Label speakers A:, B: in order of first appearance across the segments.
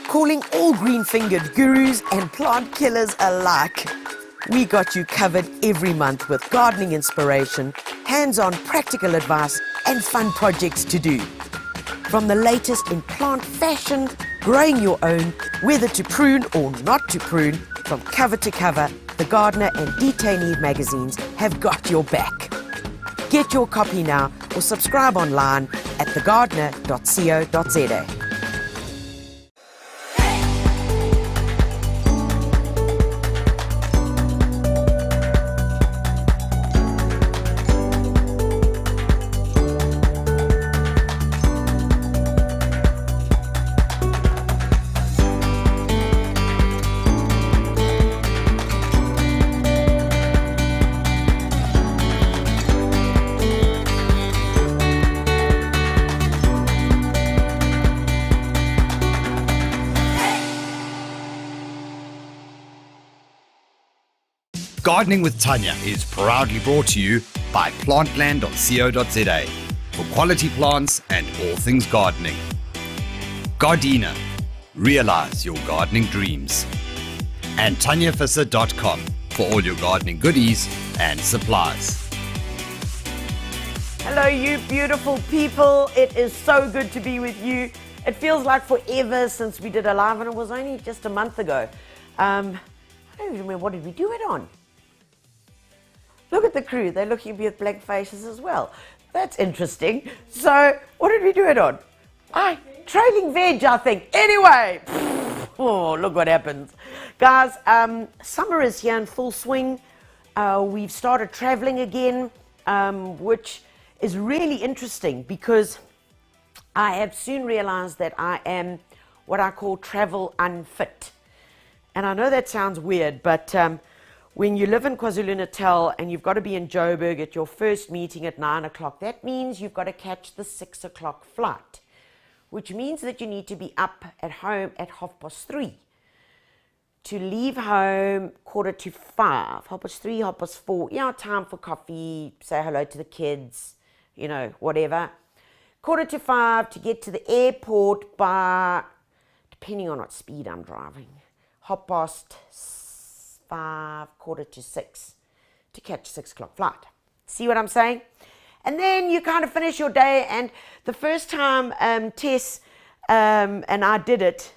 A: calling all green-fingered gurus and plant killers alike. We got you covered every month with gardening inspiration, hands-on practical advice and fun projects to do. From the latest in plant fashion, growing your own, whether to prune or not to prune, from cover to cover, The Gardener and Detainee magazines have got your back. Get your copy now or subscribe online at thegardener.co.za.
B: Gardening with Tanya is proudly brought to you by plantland.co.za for quality plants and all things gardening. Gardena, realize your gardening dreams. And TanyaVisser.com for all your gardening goodies and supplies.
A: Hello, you beautiful people. It is so good to be with you. It feels like forever since we did a live, and it was only just a month ago. I don't even remember, what did we do it on? Look at the crew, they're looking at me with blank faces as well. That's interesting. So, what did we do it on? Trailing veg, I think. Anyway, oh, look what happens. Guys, summer is here in full swing. We've started traveling again, which is really interesting because I have soon realized that I am what I call travel unfit. And I know that sounds weird, but when you live in KwaZulu-Natal and you've got to be in Joburg at your first meeting at 9 o'clock, that means you've got to catch the 6 o'clock flight, which means that you need to be up at home at 3:30. To leave home 4:45, 3:30, 4:30, yeah, time for coffee, say hello to the kids, you know, whatever. 4:45 to get to the airport by, depending on what speed I'm driving, 5:45, 5:45 to catch 6 o'clock flight. See what I'm saying? And then you kind of finish your day, and the first time Tess and I did it,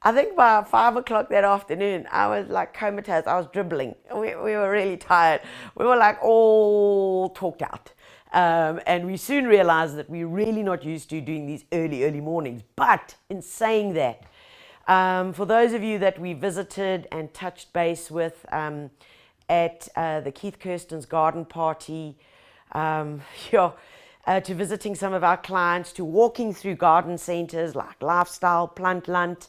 A: I think by 5 o'clock that afternoon, I was like comatose. I was dribbling. We were really tired. We were like all talked out. And we soon realized that we're really not used to doing these early mornings. But in saying that, for those of you that we visited and touched base with at the Keith Kirsten's garden party, to visiting some of our clients, to walking through garden centers like Lifestyle, Plantland,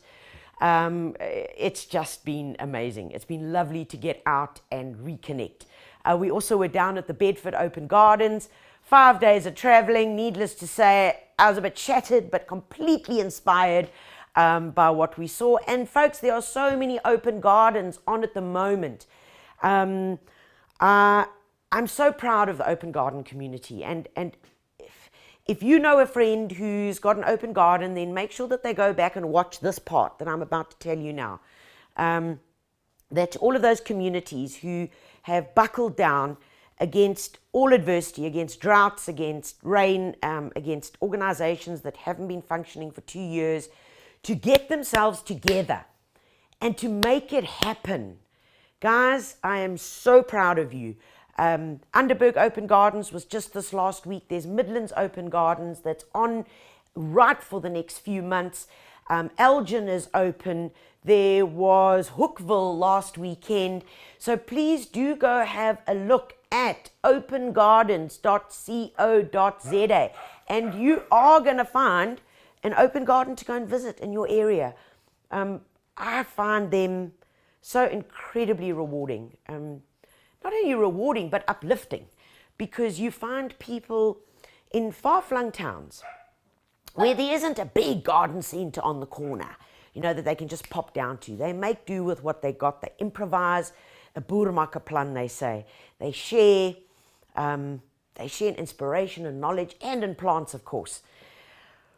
A: it's just been amazing. It's been lovely to get out and reconnect. We also were down at the Bedford Open Gardens, 5 days of traveling. Needless to say, I was a bit shattered but completely inspired by what we saw. And folks, there are so many open gardens on at the moment. I'm so proud of the open garden community, and if you know a friend who's got an open garden, then make sure that they go back and watch this part that I'm about to tell you now. That all of those communities who have buckled down against all adversity, against droughts, against rain, against organizations that haven't been functioning for 2 years, to get themselves together and to make it happen. Guys, I am so proud of you. Underberg Open Gardens was just this last week. There's Midlands Open Gardens that's on right for the next few months. Elgin is open. There was Hookville last weekend. So please do go have a look at opengardens.co.za, and you are going to find an open garden to go and visit in your area. I find them so incredibly rewarding. Not only rewarding, but uplifting, because you find people in far-flung towns where there isn't a big garden centre on the corner, you know, that they can just pop down to. They make do with what they got. They improvise, a boermakaplan, they say. They share in inspiration and knowledge, and in plants, of course.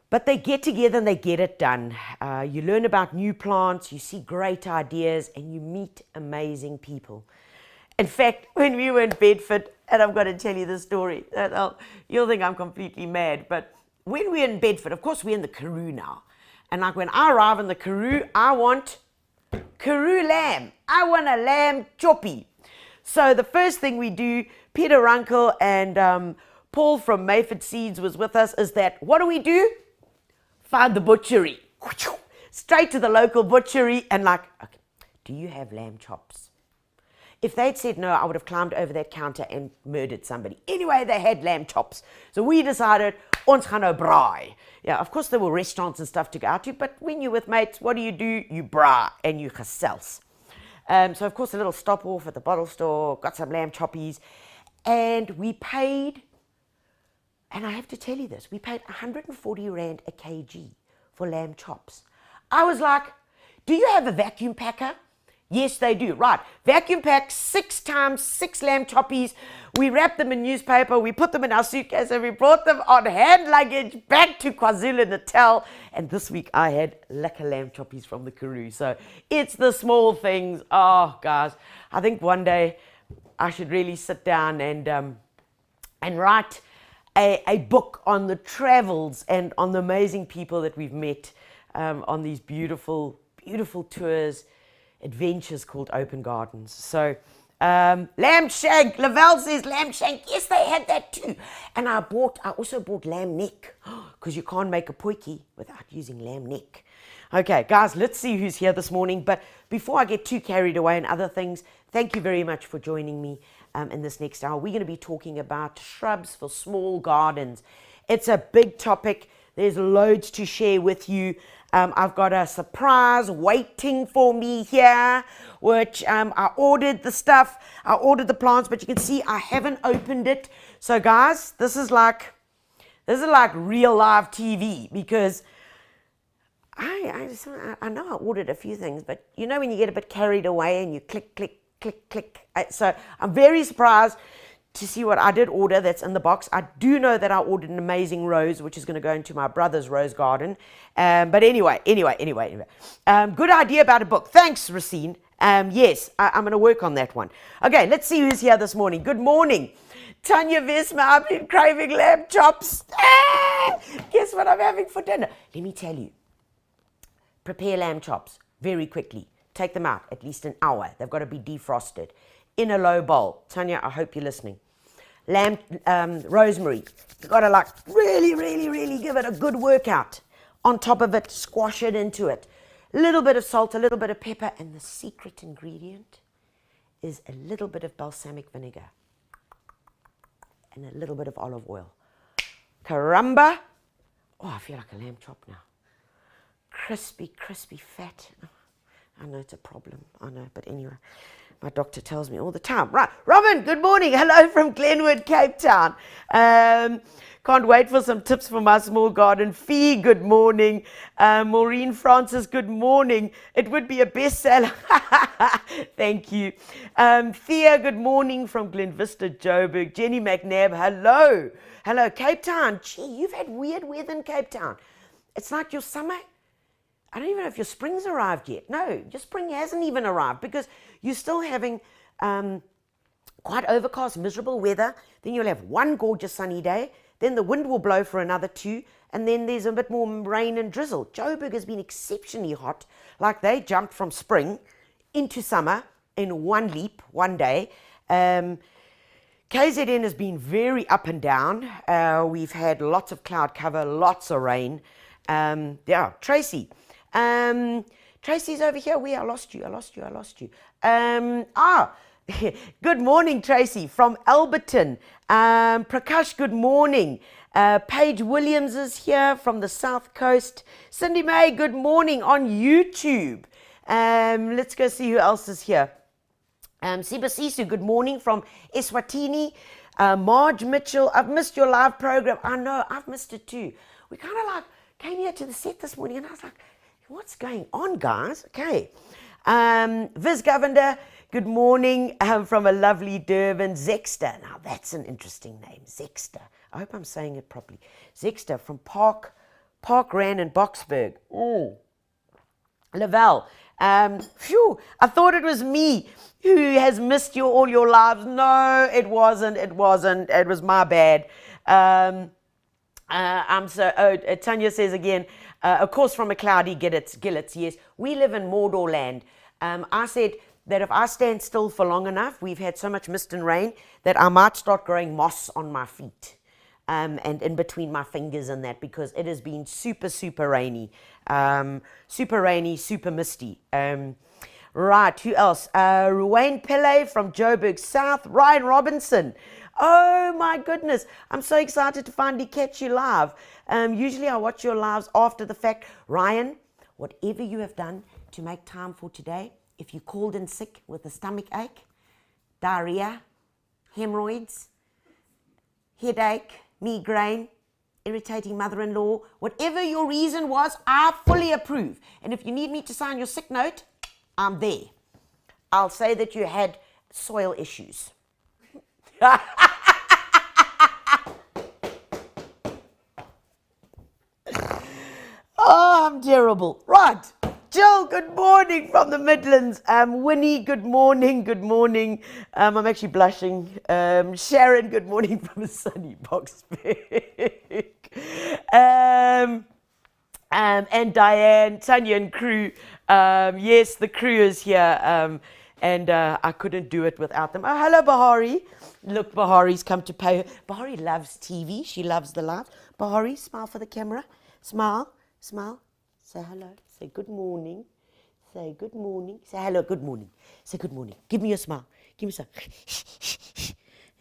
A: But they get together and they get it done. You learn about new plants, you see great ideas, and you meet amazing people. In fact, when we were in Bedford, and I'm going to tell you the story, you'll think I'm completely mad, but when we're in Bedford, of course we're in the Karu now. And like when I arrive in the Karu, I want Karu lamb. I want a lamb choppy. So the first thing we do, Peter Runkle and Paul from Mayford Seeds was with us, is that what do? Find the butchery. Straight to the local butchery and like, okay, do you have lamb chops? If they'd said no, I would have climbed over that counter and murdered somebody. Anyway, they had lamb chops. So we decided, ons gaan nou braai. Yeah, of course there were restaurants and stuff to go out to, but when you're with mates, what do? You braai and you gesels. So of course a little stop off at the bottle store, got some lamb choppies, and we paid, and I have to tell you this, we paid 140 Rand a kg for lamb chops. I was like, do you have a vacuum packer? Yes, they do. Right. Vacuum pack 6 times 6 lamb choppies. We wrapped them in newspaper. We put them in our suitcase and we brought them on hand luggage back to KwaZulu-Natal. And this week I had lekker lamb choppies from the Karu. So it's the small things. Oh, guys, I think one day I should really sit down and write a book on the travels and on the amazing people that we've met on these beautiful, beautiful tours. Adventures called Open Gardens. So lamb shank, Lavelle says lamb shank. Yes, they had that too. And I also bought lamb neck, because you can't make a potjie without using lamb neck. Okay, guys, let's see who's here this morning. But before I get too carried away and other things, thank you very much for joining me in this next hour. We're going to be talking about shrubs for small gardens. It's a big topic. There's loads to share with you. I've got a surprise waiting for me here, which I ordered the stuff. I ordered the plants, but you can see I haven't opened it. So guys, this is like real live TV, because I know I ordered a few things, but you know when you get a bit carried away and you click, click, click, click. So I'm very surprised to see what I did order that's in the box. I do know that I ordered an amazing rose, which is going to go into my brother's rose garden. But anyway. Good idea about a book. Thanks, Racine. Yes, I'm going to work on that one. Okay, let's see who's here this morning. Good morning. Tanya Visser, I've been craving lamb chops. Guess what I'm having for dinner? Let me tell you. Prepare lamb chops very quickly. Take them out at least an hour. They've got to be defrosted in a low bowl. Tanya, I hope you're listening. Lamb, rosemary. You've got to like really give it a good workout. On top of it, squash it into it. A little bit of salt, a little bit of pepper, and the secret ingredient is a little bit of balsamic vinegar and a little bit of olive oil. Caramba. Oh, I feel like a lamb chop now. Crispy, fat. I know it's a problem. I know, but anyway. My doctor tells me all the time. Right, Robin, good morning. Hello from Glenwood, Cape Town. Can't wait for some tips for my small garden. Fee, good morning. Maureen Francis, good morning. It would be a bestseller. Thank you. Thea, good morning from Glen Vista, Joburg. Jenny McNabb, hello. Hello, Cape Town. Gee, you've had weird weather in Cape Town. It's like your summer. I don't even know if your spring's arrived yet. No, your spring hasn't even arrived, because you're still having quite overcast, miserable weather. Then you'll have one gorgeous sunny day. Then the wind will blow for another 2. And then there's a bit more rain and drizzle. Joburg has been exceptionally hot. Like they jumped from spring into summer in one leap, one day. KZN has been very up and down. We've had lots of cloud cover, lots of rain. Tracy. Tracy's over here. I lost you. Good morning, Tracy from Alberton. Prakash, good morning. Paige Williams is here from the South Coast. Cindy May, good morning on YouTube. Let's go see who else is here. Sibasisu, good morning from Eswatini. Marge Mitchell, I've missed your live program. I know, I've missed it too. We kind of like came here to the set this morning and I was like, what's going on, guys? Okay. Viz Governor, good morning from a lovely Durban. Zexter. Now, that's an interesting name. Zexter. I hope I'm saying it properly. Zexter from Park Park Ran in Boxburg. Lavelle. Phew, I thought it was me who has missed you all your lives. No, it wasn't. It wasn't. It was my bad. Tanya says again, of course from a cloudy Gillets. Yes, we live in Mordor land. I said that if I stand still for long enough, we've had so much mist and rain that I might start growing moss on my feet. And in between my fingers and that, because it has been super, super rainy. Super misty. Right, who else? Ruane Pillay from Joburg South. Ryan Robinson. Oh my goodness, I'm so excited to finally catch you live. Usually I watch your lives after the fact. Ryan, whatever you have done to make time for today, if you called in sick with a stomach ache, diarrhea, hemorrhoids, headache, migraine, irritating mother-in-law, whatever your reason was, I fully approve. And if you need me to sign your sick note, I'm there. I'll say that you had soil issues. Oh, I'm terrible. Right. Jill, good morning from the Midlands. Winnie, good morning. I'm actually blushing. Sharon, good morning from a sunny Boxburg. And Diane, Tanya and crew. Yes, the crew is here. And I couldn't do it without them. Oh, hello, Bahari. Look, Bahari's come to pay her. Bahari loves TV. She loves the light. Bahari, smile for the camera. Smile. Say hello. Say good morning. Say good morning. Say hello, good morning. Say good morning. Give me a smile. Give me some.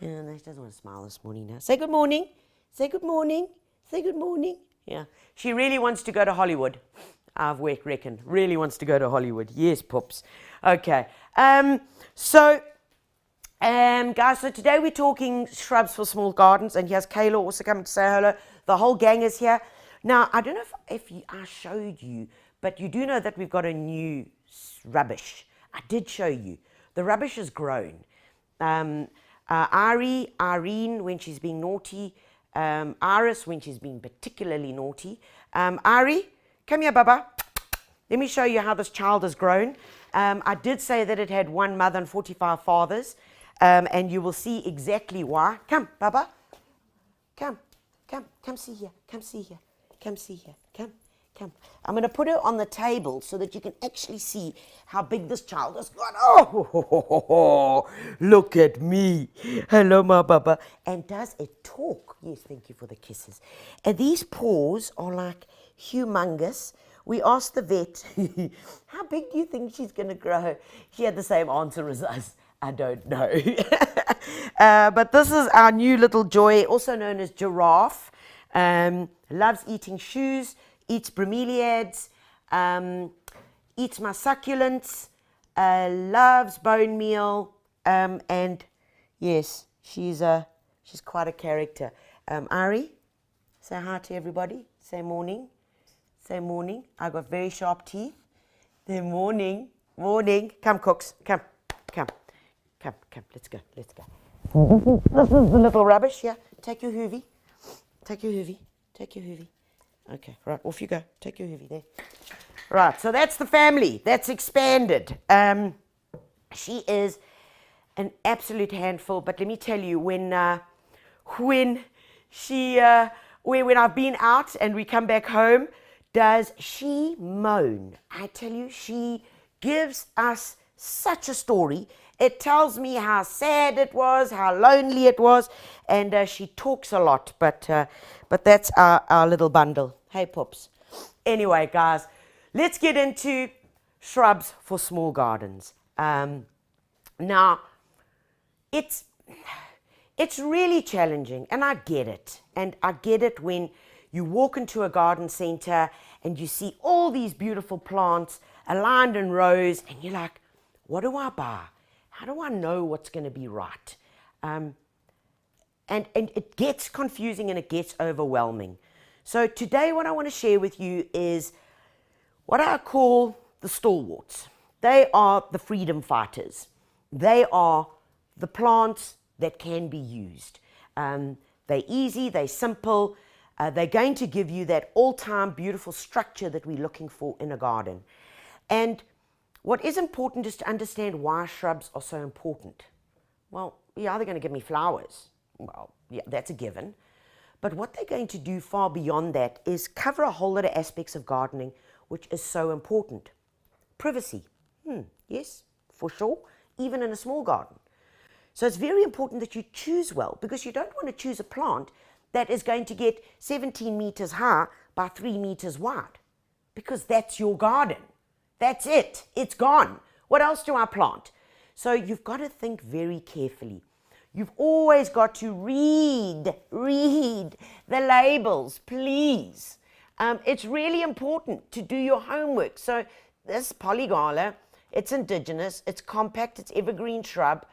A: Yeah, no, she doesn't want to smile this morning now. Say good morning. Say good morning. Say good morning. Yeah. She really wants to go to Hollywood. I reckon. Really wants to go to Hollywood. Yes, pups. Okay. Guys, so today we're talking shrubs for small gardens, and here's Kayla also coming to say hello. The whole gang is here. Now, I don't know if I showed you, but you do know that we've got a new rubbish. I did show you. The rubbish has grown. Irene, when she's being naughty. Iris, when she's being particularly naughty. Ari, come here, Baba. Let me show you how this child has grown. I did say that it had one mother and 45 fathers, and you will see exactly why. Come, Baba. Come see here. Come see here. Come. I'm going to put her on the table so that you can actually see how big this child has got. Oh, look at me. Hello, my Baba. And does it talk? Yes, thank you for the kisses. And these paws are like humongous. We asked the vet, how big do you think she's going to grow? She had the same answer as us. I don't know. But this is our new little joy, also known as giraffe. Loves eating shoes, eats bromeliads, eats my succulents, loves bone meal, and yes, she's quite a character. Ari, say hi to everybody. Say morning. Say morning. I got very sharp teeth. Say morning. Come, cooks. Come. Let's go. This is the little rubbish here. Take your hoovie. Okay, right, off you go. Take your hoovie there. Right, so that's the family. That's expanded. She is an absolute handful, but let me tell you, when I've been out and we come back home, does she moan? I tell you, she gives us such a story. It tells me how sad it was, how lonely it was, and she talks a lot, but that's our little bundle. Hey, pups. Anyway, guys, let's get into shrubs for small gardens. Now, it's really challenging, and I get it. And I get it when you walk into a garden center and you see all these beautiful plants aligned in rows, and you're like, what do I buy? How do I know what's going to be right? And it gets confusing and it gets overwhelming. So today what I want to share with you is what I call the stalwarts. They are the freedom fighters. They are the plants that can be used. They're easy, they're simple, They're going to give you that all-time beautiful structure that we're looking for in a garden. And what is important is to understand why shrubs are so important. Well, yeah, they're going to give me flowers. Well, yeah, that's a given. But what they're going to do far beyond that is cover a whole lot of aspects of gardening, which is so important. Privacy. Yes, for sure, even in a small garden. So it's very important that you choose well, because you don't want to choose a plant that is going to get 17 meters high by 3 meters wide, because that's your garden. That's it. It's gone. What else do I plant? So you've got to think very carefully. You've always got to read the labels, please. It's really important to do your homework. So this polygala, it's indigenous, it's compact, it's evergreen shrub,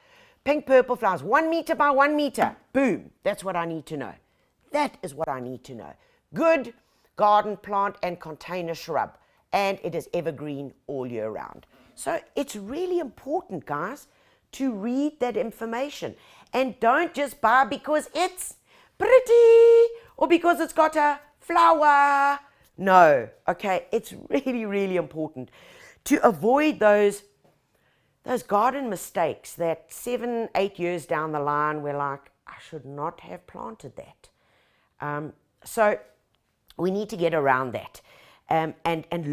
A: pink purple flowers, 1 meter by 1 meter. Boom. That's what I need to know. That is what I need to know. Good garden plant and container shrub. And it is evergreen all year round. So it's really important, guys, to read that information. And don't just buy because it's pretty or because it's got a flower. No, okay, it's really, really important to avoid those garden mistakes that 7, 8 years down the line, we're like, I should not have planted that. So we need to get around that. And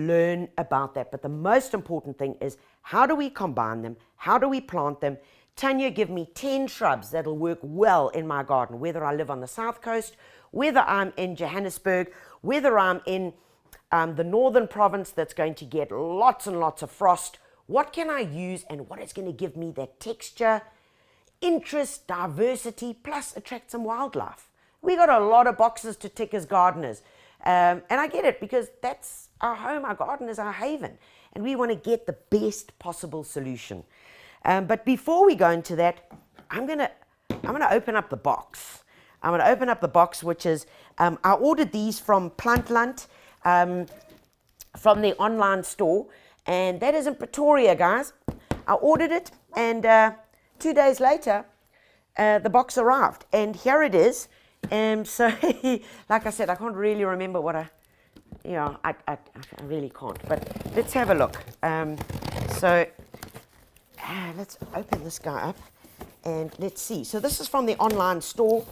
A: learn about that. But the most important thing is, how do we combine them? How do we plant them? Tanya, give me 10 shrubs that'll work well in my garden, whether I live on the south coast, whether I'm in Johannesburg, whether I'm in the northern province that's going to get lots and lots of frost. What can I use, and what is going to give me that texture, interest, diversity, plus attract some wildlife? We got a lot of boxes to tick as gardeners. And I get it, because that's our home, our garden is our haven, and we want to get the best possible solution. But before we go into that, I'm gonna open up the box. I'm gonna open up the box, which is I ordered these from Plantland, from the online store, and that is in Pretoria, guys. I ordered it, and 2 days later, the box arrived, and here it is. So, like I said, I can't really remember what I really can't. But let's have a look. Let's open this guy up and let's see. So this is from the online store.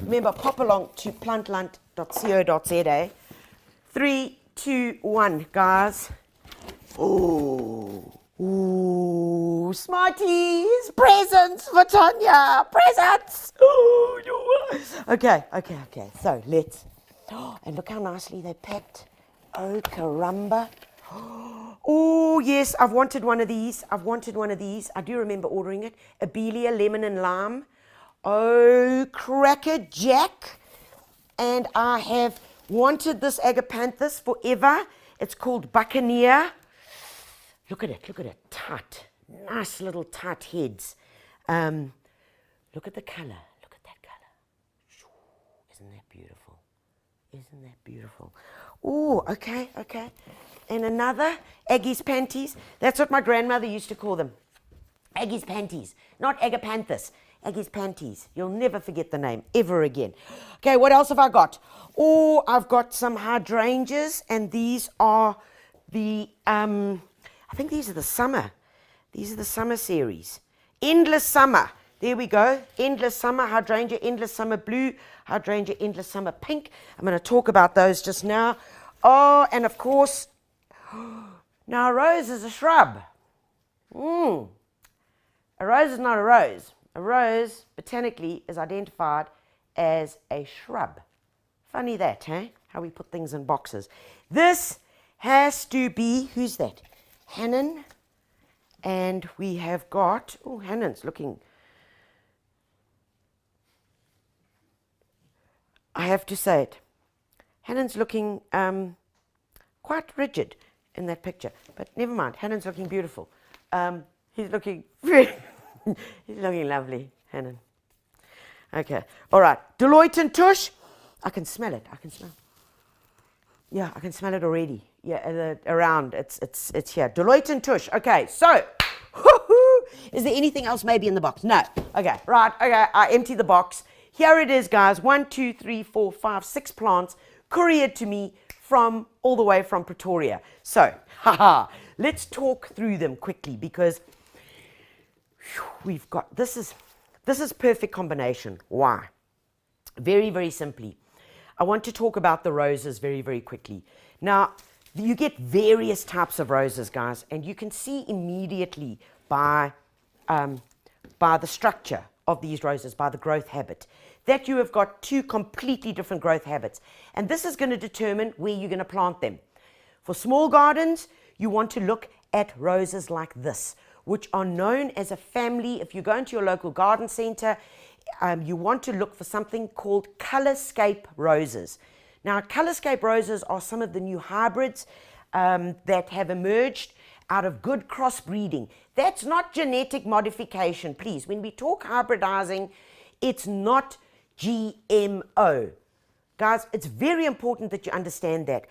A: Remember, pop along to plantland.co.za. 3, 2, 1, guys. Ooh, Smarties, presents for Tanya, presents. Ooh, okay. So let's, and look how nicely they packed. Oh, caramba. Oh, yes, I've wanted one of these. I do remember ordering it. Abelia, lemon and lime. Oh, cracker jack. And I have wanted this agapanthus forever. It's called Buccaneer. Look at it, tight, nice little tight heads. Look at the color, look at that color. Isn't that beautiful? Oh, okay. And another, Aggie's panties. That's what my grandmother used to call them. Aggie's panties, not agapanthus. Aggie's panties. You'll never forget the name ever again. Okay, what else have I got? Oh, I've got some hydrangeas, and these are the I think these are the summer. These are the summer series. Endless Summer. There we go. Endless Summer, Hydrangea, Endless Summer Blue, Hydrangea, Endless Summer Pink. I'm going to talk about those just now. Oh, and of course, now a rose is a shrub. A rose is not a rose. A rose, botanically, is identified as a shrub. Funny that, eh? How we put things in boxes. This has to be, who's that? Hannon, and we have got, oh, Hannon's looking, I have to say it, Hannon's looking quite rigid in that picture, but never mind, Hannon's looking beautiful. He's looking he's looking lovely, Hannon. Okay, all right, Deloitte and Tush, I can smell it, yeah, I can smell it already. Yeah, around, it's here. Deloitte and Tush. Okay, so, is there anything else maybe in the box? No. Okay, right, okay, I empty the box. here it is, guys. 1, 2, 3, 4, 5, 6 plants couriered to me from all the way from Pretoria. So, let's talk through them quickly, because we've got, this is perfect combination. Why? Very, very simply, I want to talk about the roses very, very quickly. Now, you get various types of roses, guys, and you can see immediately by the structure of these roses, by the growth habit, that you have got two completely different growth habits. And this is going to determine where you're going to plant them. For small gardens, you want to look at roses like this, which are known as a family. If you go into your local garden center, you want to look for something called colorscape roses. Now, colorscape roses are some of the new hybrids that have emerged out of good crossbreeding. That's not genetic modification, please. When we talk hybridizing, it's not GMO. Guys, it's very important that you understand that.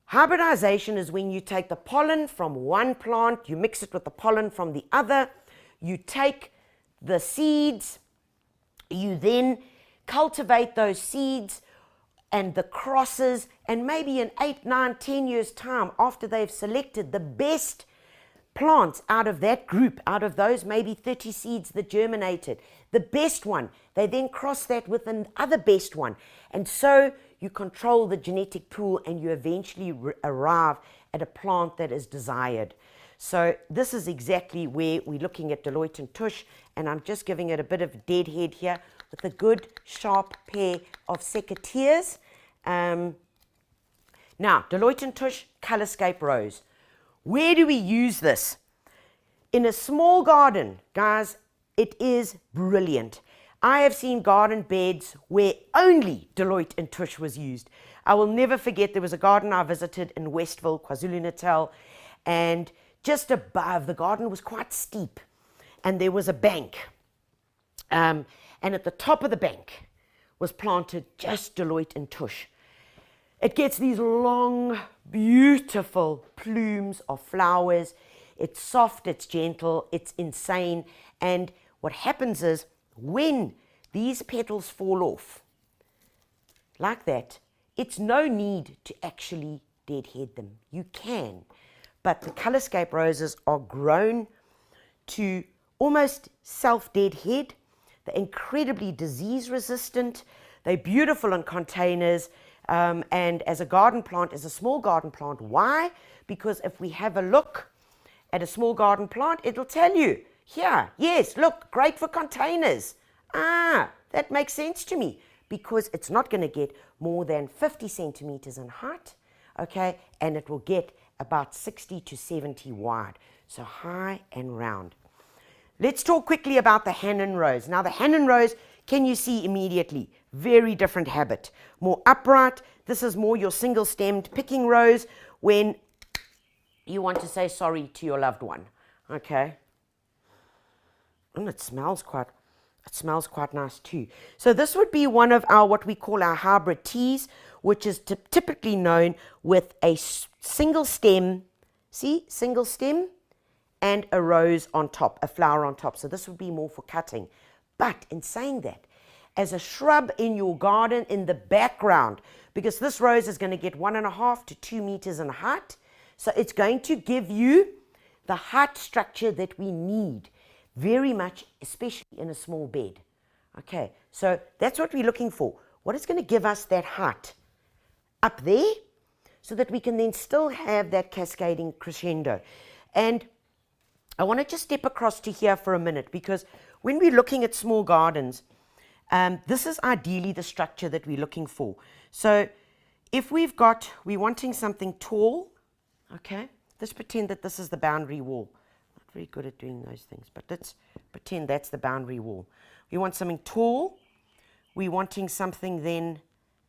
A: Hybridization is when you take the pollen from one plant, you mix it with the pollen from the other, you take the seeds, you then cultivate those seeds and the crosses, and maybe in 8, 9, 10 years' time, after they've selected the best plants out of that group, out of those maybe 30 seeds that germinated, the best one, they then cross that with another best one. And so you control the genetic pool, and you eventually arrive at a plant that is desired. So this is exactly where we're looking at Deloitte and Touche, and I'm just giving it a bit of deadhead here with a good sharp pair of secateurs. Now, Deloitte and Touche Colorscape Rose. Where do we use this? In a small garden, guys, it is brilliant. I have seen garden beds where only Deloitte and Touche was used. I will never forget, there was a garden I visited in Westville, KwaZulu-Natal, and just above, the garden was quite steep, and there was a bank. And at the top of the bank was planted just Deloitte and Touche. It gets these long, beautiful plumes of flowers. It's soft, it's gentle, it's insane. And what happens is, when these petals fall off, like that, it's no need to actually deadhead them. You can, but the Colorscape roses are grown to almost self-deadhead. They're incredibly disease resistant. They're beautiful in containers. And as a garden plant, as a small garden plant, why? Because if we have a look at a small garden plant, it'll tell you, here, yes, look, great for containers. That makes sense to me, because it's not going to get more than 50 centimeters in height, okay, and it will get about 60 to 70 wide, so high and round. Let's talk quickly about the Hannon Rose. Now, the Hannon Rose, can you see immediately? Very different habit. More upright. This is more your single-stemmed picking rose when you want to say sorry to your loved one. Okay. And it smells quite nice too. So this would be one of our, what we call our hybrid teas, which is typically known with a single stem, see, single stem, and a rose on top, a flower on top. So this would be more for cutting. But in saying that, as a shrub in your garden in the background, because this rose is going to get 1.5 to 2 meters in height, so it's going to give you the height structure that we need very much, especially in a small bed. Okay, so that's what we're looking for. What is going to give us that height up there, so that we can then still have that cascading crescendo. And I want to just step across to here for a minute, because when we're looking at small gardens, this is ideally the structure that we're looking for. So if we're wanting something tall, okay, let's pretend that this is the boundary wall. Not very good at doing those things, but let's pretend that's the boundary wall. We want something tall. We're wanting something then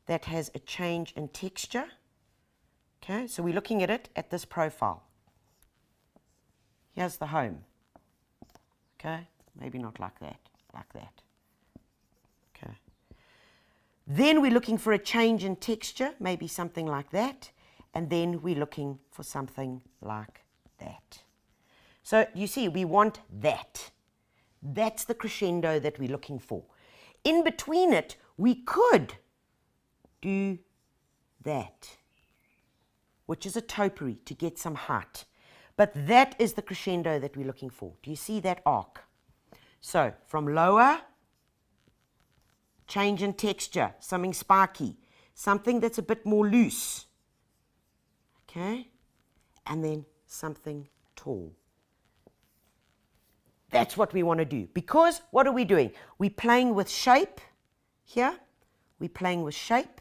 A: that has a change in texture. Okay, so we're looking at it at this profile. Here's the home. Okay, maybe not like that, like that. Okay. Then we're looking for a change in texture, maybe something like that. And then we're looking for something like that. So you see, we want that. That's the crescendo that we're looking for. In between it, we could do that, which is a topiary to get some height. But that is the crescendo that we're looking for. Do you see that arc? So from lower, change in texture, something spiky, something that's a bit more loose, okay, and then something tall. That's what we want to do, because what are we doing? We're playing with shape here, we're playing with shape,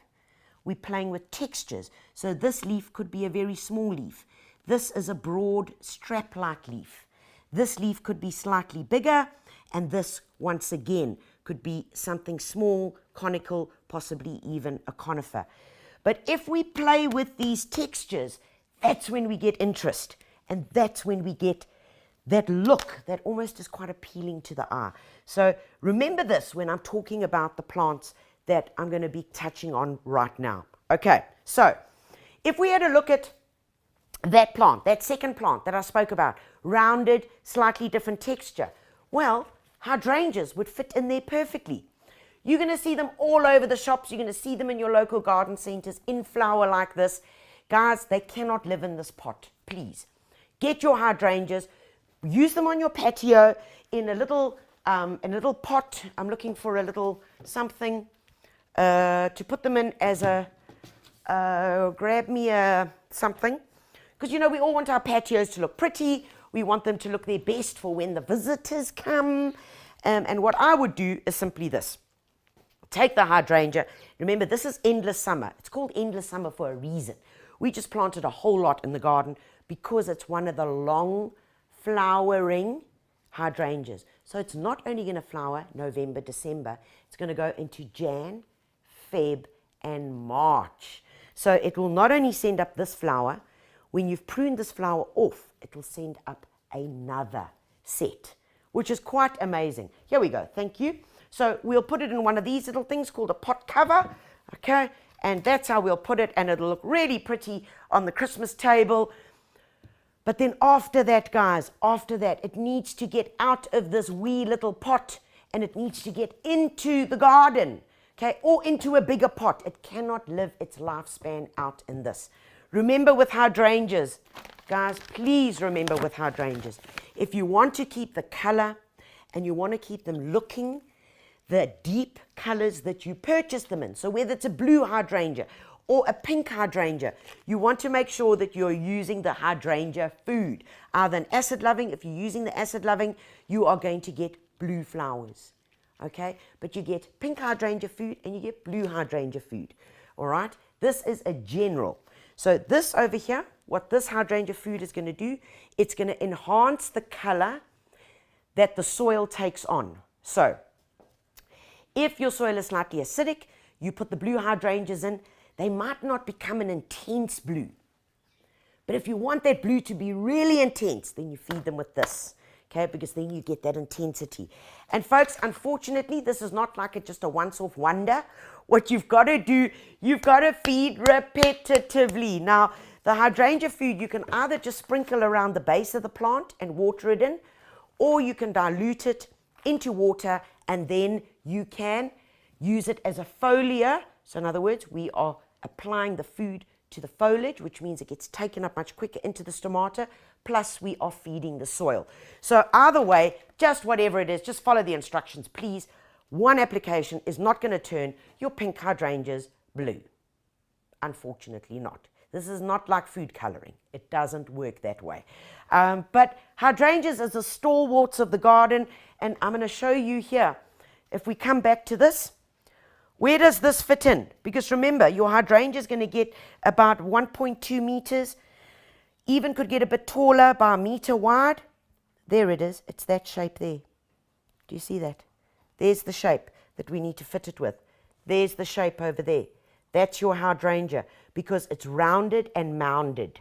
A: we're playing with textures. So this leaf could be a very small leaf. This is a broad strap-like leaf. This leaf could be slightly bigger, and this, once again, could be something small, conical, possibly even a conifer. But if we play with these textures, that's when we get interest, and that's when we get that look that almost is quite appealing to the eye. So remember this when I'm talking about the plants that I'm going to be touching on right now. Okay, so if we had a look at that plant, that second plant that I spoke about, rounded, slightly different texture, well, hydrangeas would fit in there perfectly. You're going to see them all over the shops. You're going to see them in your local garden centers in flower like this. Guys, they cannot live in this pot. Please get your hydrangeas, use them on your patio in a little pot. I'm looking for a little something to put them in as a grab me a something, because you know we all want our patios to look pretty. We want them to look their best for when the visitors come. And what I would do is simply this. Take the hydrangea. Remember, this is endless summer. It's called endless summer for a reason. We just planted a whole lot in the garden because it's one of the long flowering hydrangeas. So it's not only going to flower November, December. It's going to go into Jan, Feb, and March. So it will not only send up this flower. When you've pruned this flower off, it will send up another set, which is quite amazing. Here we go. Thank you. So we'll put it in one of these little things called a pot cover, okay? And that's how we'll put it, and it'll look really pretty on the Christmas table. But then after that, guys, after that, it needs to get out of this wee little pot, and it needs to get into the garden, okay, or into a bigger pot. It cannot live its lifespan out in this. Remember with hydrangeas, guys, please remember with hydrangeas, if you want to keep the color and you want to keep them looking the deep colors that you purchase them in, so whether it's a blue hydrangea or a pink hydrangea, you want to make sure that you're using the hydrangea food, either an acid loving. If you're using the acid loving, you are going to get blue flowers, okay? But you get pink hydrangea food and you get blue hydrangea food, all right? This is a general. So this over here, what this hydrangea food is going to do, it's going to enhance the color that the soil takes on. So if your soil is slightly acidic, you put the blue hydrangeas in, they might not become an intense blue. But if you want that blue to be really intense, then you feed them with this, okay? Because then you get that intensity. And folks, unfortunately, this is not like just a once-off wonder. What you've got to do, you've got to feed repetitively. Now, the hydrangea food, you can either just sprinkle around the base of the plant and water it in, or you can dilute it into water, and then you can use it as a foliar. So in other words, we are applying the food to the foliage, which means it gets taken up much quicker into the stomata, plus we are feeding the soil. So either way, just whatever it is, just follow the instructions, please. One application is not going to turn your pink hydrangeas blue. Unfortunately not. This is not like food coloring. It doesn't work that way. But hydrangeas is the stalwarts of the garden, and I'm going to show you here. If we come back to this, where does this fit in? Because remember, your hydrangea is going to get about 1.2 meters, even could get a bit taller by a meter wide. There it is. It's that shape there. Do you see that? There's the shape that we need to fit it with. There's the shape over there. That's your hydrangea because it's rounded and mounded.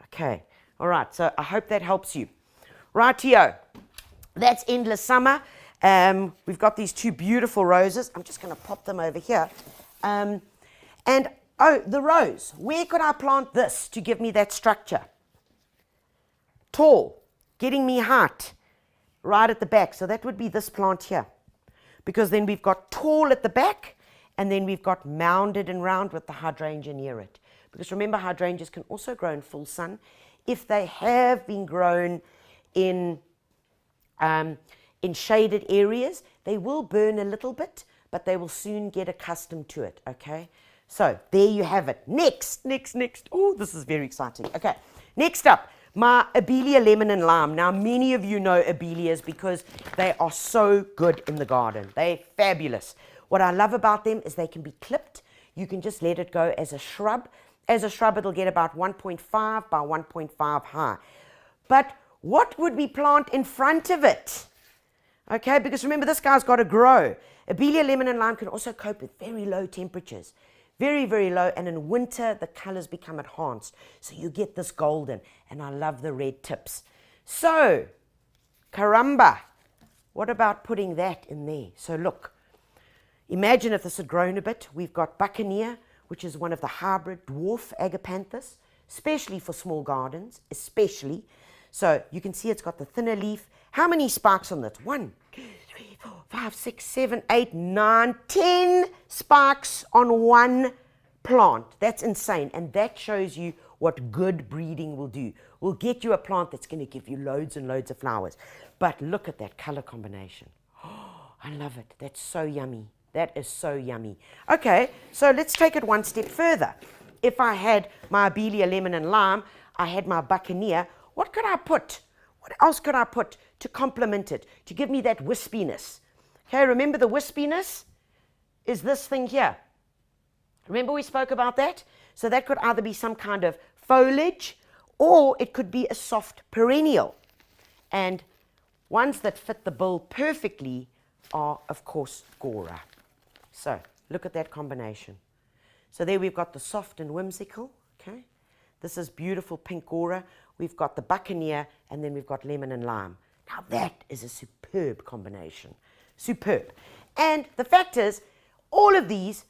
A: Okay. All right. So I hope that helps you. Rightio. That's endless summer. We've got these two beautiful roses. I'm just going to pop them over here. And, oh, the rose. Where could I plant this to give me that structure? Tall, getting me height, right at the back. So that would be this plant here. because then we've got tall at the back, and then we've got mounded and round with the hydrangea near it. Because remember, hydrangeas can also grow in full sun. If they have been grown in shaded areas, they will burn a little bit, but they will soon get accustomed to it, okay? So there you have it. Next. Oh, this is very exciting. Okay, next up, my Abelia lemon and lime. Now, many of you know Abelias because they are so good in the garden. They're fabulous. What I love about them is they can be clipped. You can just let it go as a shrub. As a shrub, it'll get about 1.5 by 1.5 high. But what would we plant in front of it? Okay, because remember, this guy's got to grow. Abelia lemon and lime can also cope with very low temperatures. Very, very low, and in winter, the colors become enhanced. So you get this golden, and I love the red tips. So, caramba, what about putting that in there? So look, imagine if this had grown a bit. We've got buccaneer, which is one of the hybrid dwarf agapanthus, especially for small gardens, especially. So you can see it's got the thinner leaf. How many spikes on that? 1, 2, 3, 4, 5, 6, 7, 8, 9, 10 spikes on one plant. That's insane. And that shows you what good breeding will do. We'll get you a plant that's going to give you loads and loads of flowers. But look at that color combination. Oh, I love it. That's so yummy. That is so yummy. Okay, so let's take it one step further. If I had my Abelia lemon and lime, I had my buccaneer, what could I put? What else could I put to complement it, to give me that wispiness? Okay, remember the wispiness is this thing here. Remember we spoke about that? So that could either be some kind of foliage or it could be a soft perennial. And ones that fit the bill perfectly are, of course, Gora. So look at that combination. So there we've got the soft and whimsical, okay? This is beautiful pink Gora. We've got the buccaneer, and then we've got lemon and lime. Now that is a superb combination. Superb. And the fact is, all of these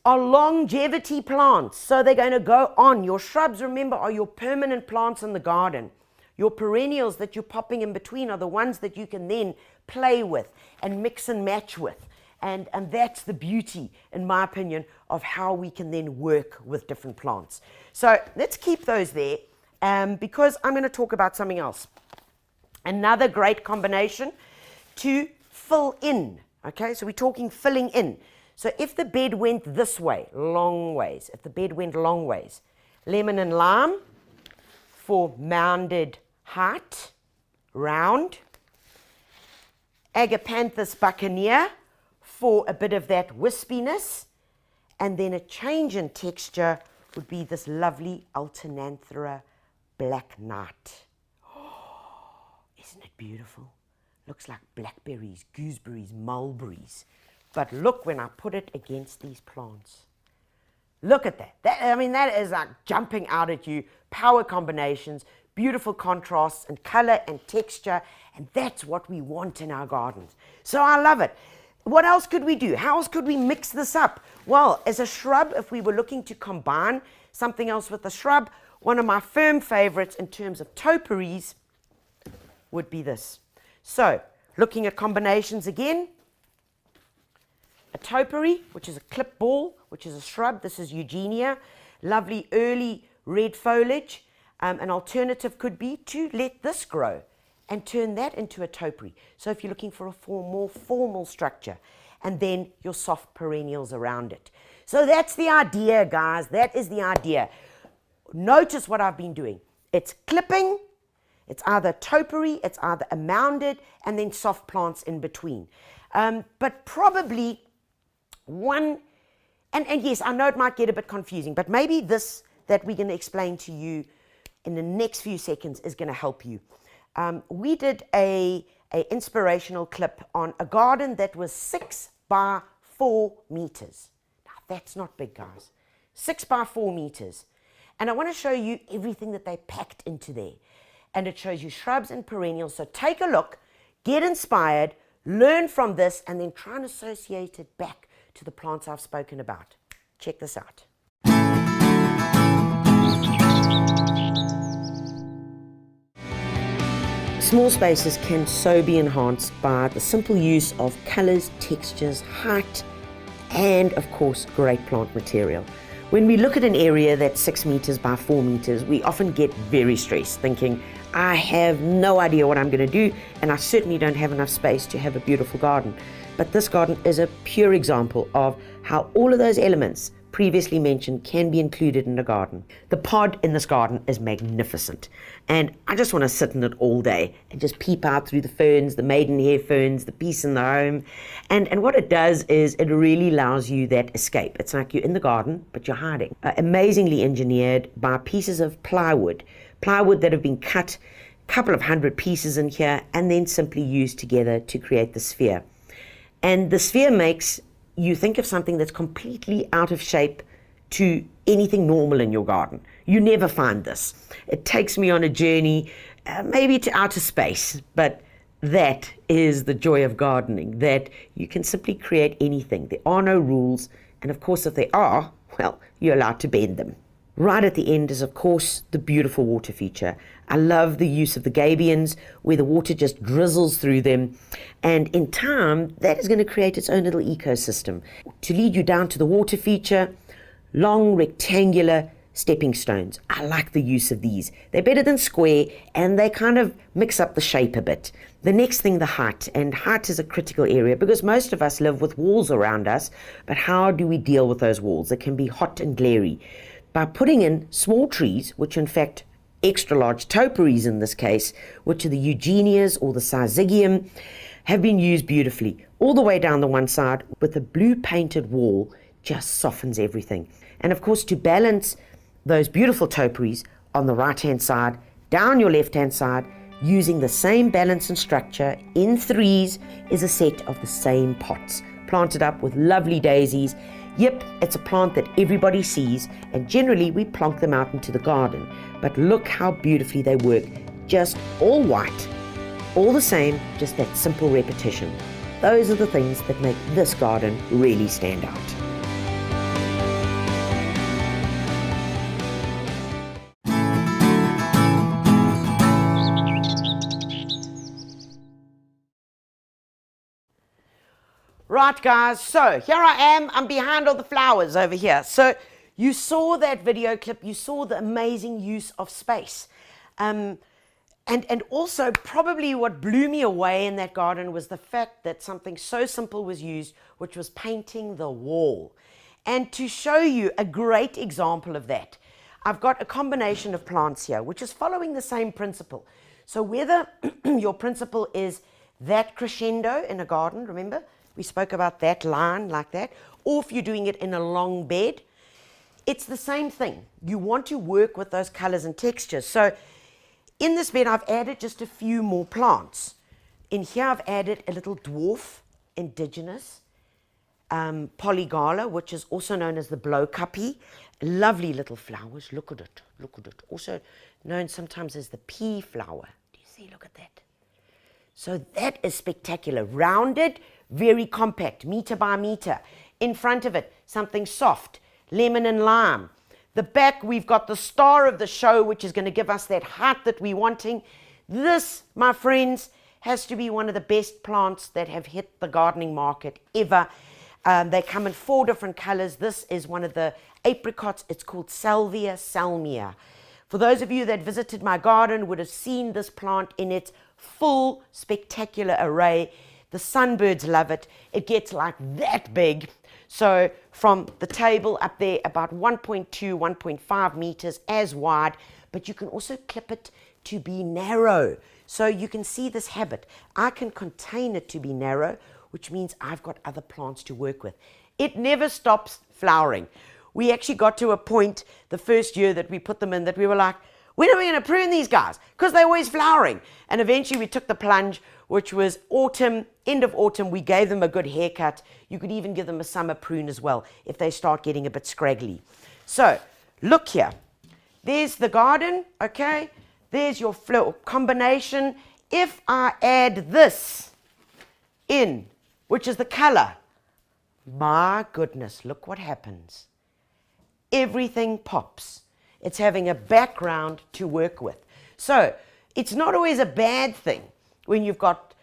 A: are longevity plants. So they're going to go on. Your shrubs, remember, are your permanent plants in the garden. Your perennials that you're popping in between are the ones that you can then play with and mix and match with. And that's the beauty, in my opinion, of how we can then work with different plants. So let's keep those there because I'm going to talk about something else. Another great combination to fill in. Okay, so we're talking filling in. So if the bed went this way, long ways, if the bed went long ways, lemon and lime for mounded height, round, Agapanthus buccaneer for a bit of that wispiness, and then a change in texture would be this lovely Alternanthera black knight. Oh, isn't it beautiful? Looks like blackberries, gooseberries, mulberries. But look when I put it against these plants. Look at that. That is like jumping out at you. Power combinations, beautiful contrasts and color and texture, and that's what we want in our gardens. So I love it. What else could we do? How else could we mix this up? Well, as a shrub, if we were looking to combine something else with a shrub, one of my firm favorites in terms of topiaries would be this. So, looking at combinations again, a topiary, which is a clip ball, which is a shrub. This is Eugenia. Lovely early red foliage. An alternative could be to let this grow and turn that into a topiary. So if you're looking for a more formal structure, and then your soft perennials around it. So that's the idea, guys. That is the idea. Notice what I've been doing. It's clipping. It's either topiary, it's either a mounded, and then soft plants in between. But probably one, and yes, I know it might get a bit confusing, but maybe this that we're going to explain to you in the next few seconds is going to help you. We did a inspirational clip on a garden that was 6 by 4 meters. Now that's not big, guys. 6 by 4 meters. And I want to show you everything that they packed into there. And it shows you shrubs and perennials. So take a look, get inspired, learn from this, and then try and associate it back to the plants I've spoken about. Check this out. Small spaces can so be enhanced by the simple use of colours, textures, height, and of course, great plant material. When we look at an area that's 6 meters by 4 meters, we often get very stressed, thinking, I have no idea what I'm going to do, and I certainly don't have enough space to have a beautiful garden. But this garden is a pure example of how all of those elements previously mentioned can be included in a garden. The pod in this garden is magnificent, and I just want to sit in it all day and just peep out through the ferns, the maidenhair ferns, the peace in the home. And what it does is it really allows you that escape. It's like you're in the garden, but you're hiding. Amazingly engineered by pieces of plywood that have been cut, a couple of 100 pieces in here, and then simply used together to create the sphere. And the sphere makes you think of something that's completely out of shape to anything normal in your garden. You never find this. It takes me on a journey, maybe to outer space, but that is the joy of gardening, that you can simply create anything. There are no rules, and of course if there are, well, you're allowed to bend them. Right at the end is, of course, the beautiful water feature. I love the use of the gabions, where the water just drizzles through them. And in time, that is going to create its own little ecosystem. To lead you down to the water feature, long rectangular stepping stones. I like the use of these. They're better than square, and they kind of mix up the shape a bit. The next thing, the height. And height is a critical area because most of us live with walls around us. But how do we deal with those walls? They can be hot and glary. By putting in small trees, which in fact extra large topiaries in this case, which are the eugenias or the syzygium, have been used beautifully all the way down the one side, with a blue painted wall just softens everything. And of course, to balance those beautiful topiaries on the right hand side, down your left hand side, using the same balance and structure in threes, is a set of the same pots planted up with lovely daisies. Yep, it's a plant that everybody sees, and generally we plonk them out into the garden. But look how beautifully they work, just all white, all the same, just that simple repetition. Those are the things that make this garden really stand out. Right guys, so here I am, I'm behind all the flowers over here. So you saw that video clip, you saw the amazing use of space. And also probably what blew me away in that garden was the fact that something so simple was used, which was painting the wall. And to show you a great example of that, I've got a combination of plants here, which is following the same principle. So whether your principle is that crescendo in a garden, remember? We spoke about that line like that, or if you're doing it in a long bed, it's the same thing. You want to work with those colors and textures. So in this bed, I've added just a few more plants. In here, I've added a little dwarf indigenous polygala, which is also known as the blowcuppy. Lovely little flowers. Look at it. Look at it. Also known sometimes as the pea flower. Do you see? Look at that. So that is spectacular. Rounded, very compact, meter by meter. In front of it, something soft, lemon and lime. The back, we've got the star of the show, which is going to give us that height that we're wanting. This, my friends, has to be one of the best plants that have hit the gardening market ever. They come in 4 different colors. This is one of the apricots. It's called Salvia salmia. For those of you that visited my garden would have seen this plant in its full spectacular array. The sunbirds love it. It gets like that big. So from the table up there, about 1.2, 1.5 meters as wide, but you can also clip it to be narrow. So you can see this habit. I can contain it to be narrow, which means I've got other plants to work with. It never stops flowering. We actually got to a point the first year that we put them in that we were like, when are we going to prune these guys? Because they're always flowering. And eventually we took the plunge, which was autumn, end of autumn. We gave them a good haircut. You could even give them a summer prune as well if they start getting a bit scraggly. So look here. There's the garden, okay? There's your flow combination. If I add this in, which is the color, my goodness, look what happens. Everything pops. It's having a background to work with. So it's not always a bad thing when you've got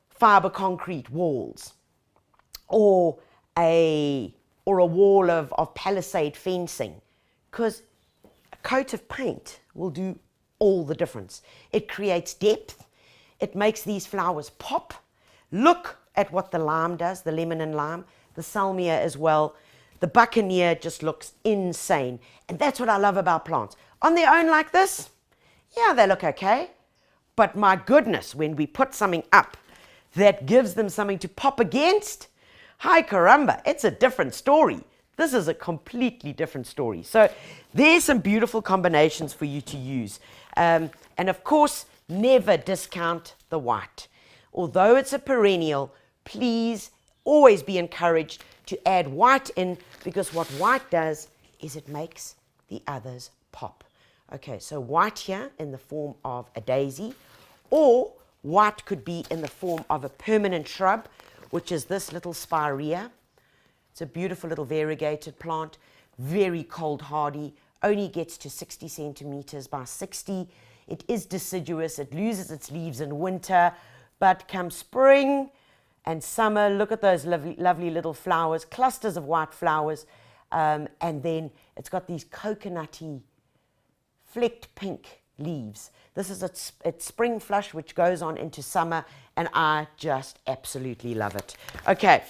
A: fiber concrete walls or a wall of palisade fencing, because a coat of paint will do all the difference. It creates depth. It makes these flowers pop. Look at what the lime does, the lemon and lime, the salmia as well. The buccaneer just looks insane. And that's what I love about plants. On their own like this, yeah, they look okay. But my goodness, when we put something up that gives them something to pop against, hi caramba, it's a different story. This is a completely different story. So there's some beautiful combinations for you to use. And of course, never discount the white. Although it's a perennial, please always be encouraged to add white in, because what white does is it makes the others pop. Okay, so white here in the form of a daisy, or white could be in the form of a permanent shrub, which is this little spirea. It's a beautiful little variegated plant, very cold hardy, only gets to 60 centimeters by 60. It is deciduous, it loses its leaves in winter, but come spring and summer, look at those lovely, lovely little flowers, clusters of white flowers, and then it's got these coconutty, flecked pink leaves. This is its spring flush, which goes on into summer, and I just absolutely love it. Okay,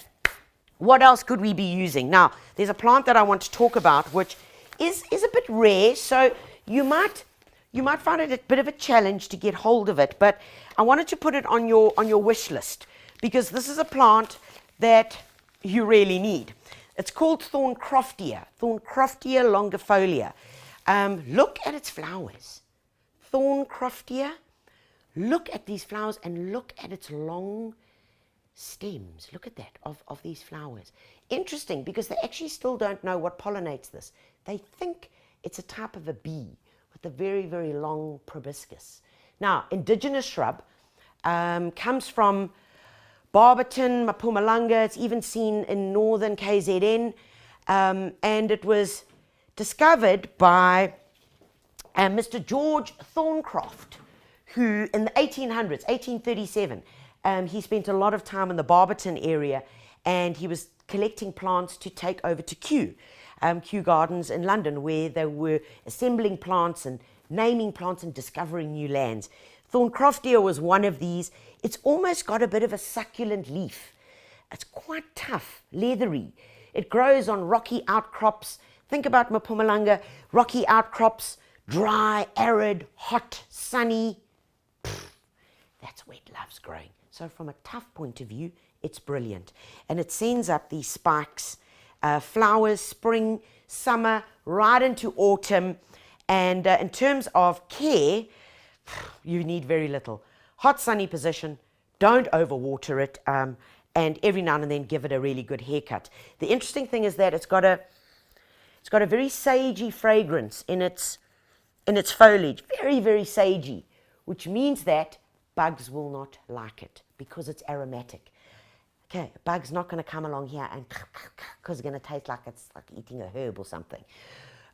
A: what else could we be using? Now, there's a plant that I want to talk about, which is a bit rare, so you might find it a bit of a challenge to get hold of it, but I wanted to put it on your wish list, because this is a plant that you really need. It's called Thorncroftia longifolia. Look at its flowers. Thorncroftia. Look at these flowers and look at its long stems. Look at that, of these flowers. Interesting, because they actually still don't know what pollinates this. They think it's a type of a bee with a very, very long proboscis. Now, indigenous shrub comes from Barberton, Mpumalanga. It's even seen in northern KZN, and it was discovered by Mr. George Thorncroft, who in the 1800s, 1837, he spent a lot of time in the Barberton area, and he was collecting plants to take over to Kew Gardens in London, where they were assembling plants and naming plants and discovering new lands. Thorncroftia was one of these. It's almost got a bit of a succulent leaf. It's quite tough, leathery. It grows on rocky outcrops. Think about Mpumalanga, rocky outcrops, dry, arid, hot, sunny. That's where it loves growing. So from a tough point of view, it's brilliant. And it sends up these spikes, flowers, spring, summer, right into autumn. And in terms of care, you need very little. Hot, sunny position, don't overwater it, and every now and then give it a really good haircut. The interesting thing is that it's got a very sagey fragrance in its foliage, very, very sagey, which means that bugs will not like it because it's aromatic. Okay, a bug's not going to come along here and because it's going to taste like it's like eating a herb or something.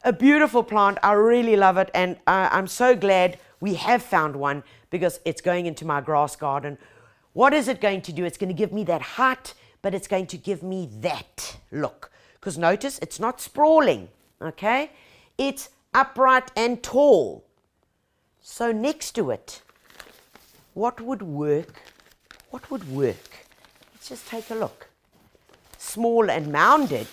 A: A beautiful plant. I really love it, and I'm so glad we have found one, because it's going into my grass garden. What is it going to do? It's going to give me that height, but it's going to give me that look. Because notice, it's not sprawling, okay? It's upright and tall. So next to it, what would work? What would work? Let's just take a look. Small and mounded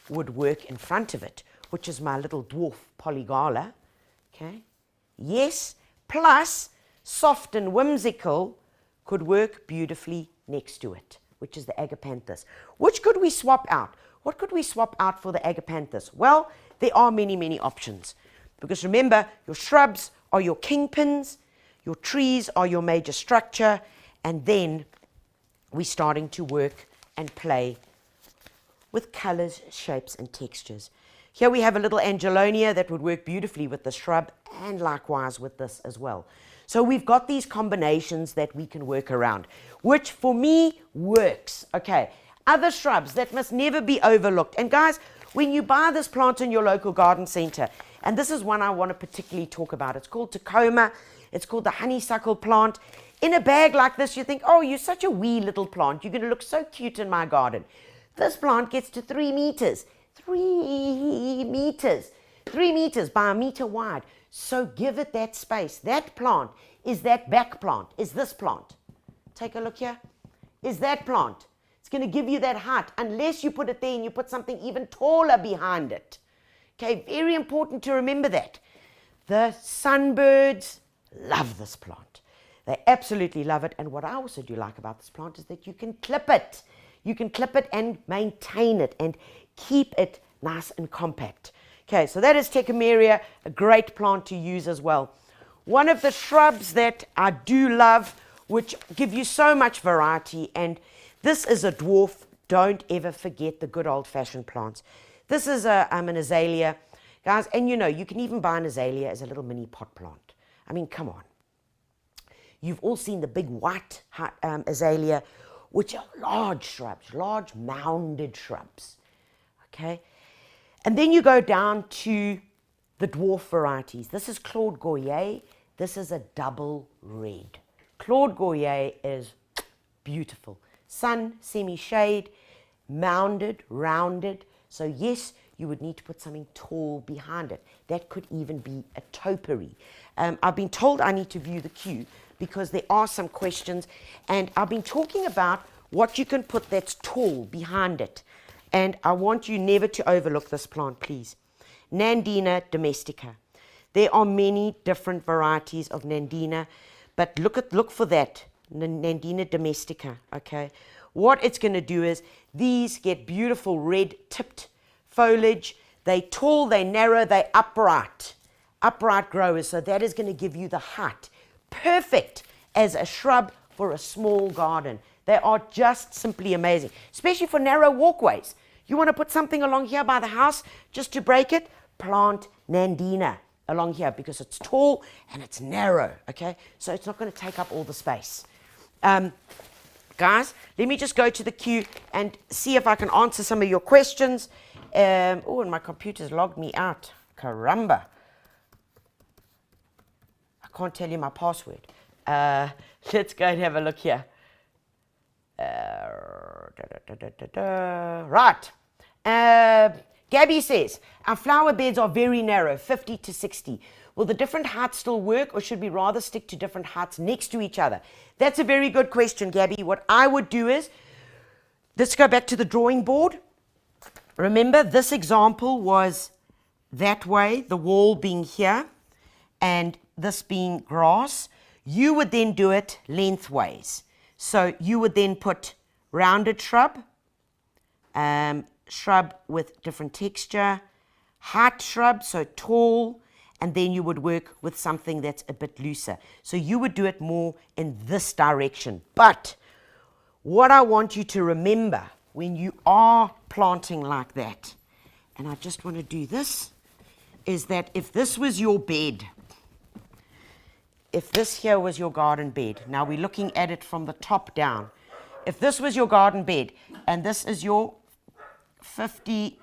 A: would work in front of it, which is my little dwarf polygala, okay? Yes, plus soft and whimsical could work beautifully next to it, which is the agapanthus. Which could we swap out? What could we swap out for the agapanthus? Well, there are many, many options, because remember, your shrubs are your kingpins, your trees are your major structure, and then we're starting to work and play with colors, shapes, and textures. Here we have a little angelonia that would work beautifully with the shrub, and likewise with this as well. So we've got these combinations that we can work around, which for me works. Okay, other shrubs that must never be overlooked. And guys, when you buy this plant in your local garden center, and this is one I want to particularly talk about, it's called Tacoma. It's called the honeysuckle plant. In a bag like this, you think, oh, you're such a wee little plant. You're going to look so cute in my garden. This plant gets to 3 meters. 3 meters. 3 meters by a meter wide. So give it that space. That plant is that back plant, is this plant. Take a look here. Is that plant. It's going to give you that height unless you put it there and you put something even taller behind it. Okay, very important to remember that. The sunbirds love this plant. They absolutely love it. And what I also do like about this plant is that you can clip it. You can clip it and maintain it and keep it nice and compact. Okay, so that is Techumeria, a great plant to use as well. One of the shrubs that I do love, which give you so much variety, and this is a dwarf. Don't ever forget the good old-fashioned plants. This is an azalea, guys, and you know, you can even buy an azalea as a little mini pot plant. I mean, come on. You've all seen the big white azalea, which are large shrubs, large mounded shrubs, okay? And then you go down to the dwarf varieties. This is Claude Goyer. This is a double red. Claude Goyer is beautiful. Sun, semi-shade, mounded, rounded. So yes, you would need to put something tall behind it. That could even be a topiary. I've been told I need to view the queue because there are some questions, and I've been talking about what you can put that's tall behind it. And I want you never to overlook this plant, please. Nandina domestica. There are many different varieties of Nandina, but look for that, Nandina domestica, okay? What it's going to do is these get beautiful red-tipped foliage. They're tall, they're narrow, they're upright growers. So that is going to give you the height. Perfect as a shrub for a small garden. They are just simply amazing, especially for narrow walkways. You want to put something along here by the house just to break it? Plant Nandina along here because it's tall and it's narrow, okay? So it's not going to take up all the space. Guys, let me just go to the queue and see if I can answer some of your questions. Oh, and my computer's logged me out. Caramba. I can't tell you my password. Let's go and have a look here. Right. Gabby says, our flower beds are very narrow, 50 to 60. Will the different heights still work, or should we rather stick to different heights next to each other? That's a very good question, Gabby. What I would do is, let's go back to the drawing board. Remember, this example was that way, the wall being here, and this being grass. You would then do it lengthways. So you would then put rounded shrub, shrub with different texture, height shrub, so tall, and then you would work with something that's a bit looser. So you would do it more in this direction. But what I want you to remember when you are planting like that, and I just want to do this, is that if this was your bed, if this here was your garden bed, now we're looking at it from the top down. If this was your garden bed and this is your 50